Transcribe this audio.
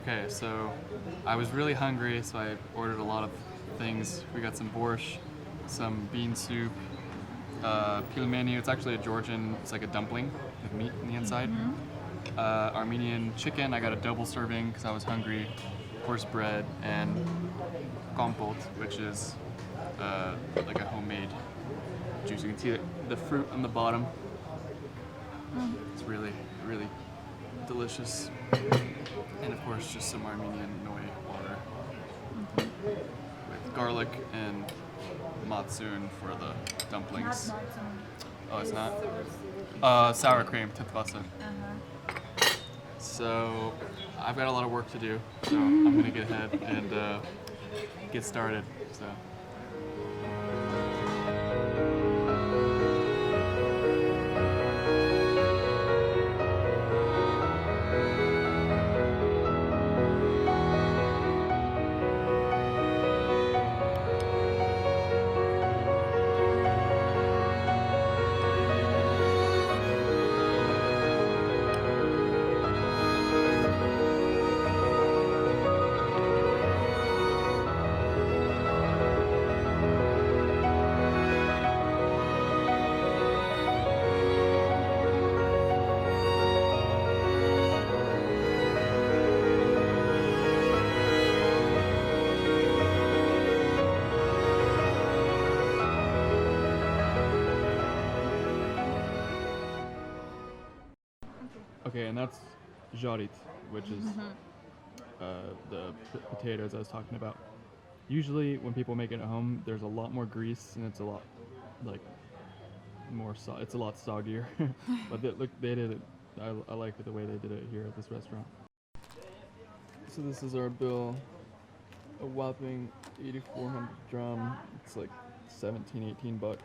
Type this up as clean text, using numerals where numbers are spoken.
Okay, so I was really hungry, so I ordered a lot of things. We got some borscht, some bean soup, pilmeni. It's actually a Georgian. It's like a dumpling with meat in the inside. Armenian chicken. I got a double serving because I was hungry. Horse bread and kompot, which is like a homemade juice. You can see the fruit on the bottom. It's really, really delicious. And of course, just some Armenian noi water with garlic and matsun for the dumplings. Oh, it's not? Sour cream, titwasa. So I've got a lot of work to do, so I'm gonna get ahead and get started. So. Okay, and that's jarit, which is the potatoes I was talking about. Usually, when people make it at home, there's a lot more grease and it's a lot like it's a lot soggier. But they did it. I like the way they did it here at this restaurant. So this is our bill. A whopping 8,400 drum. It's like 17, $18.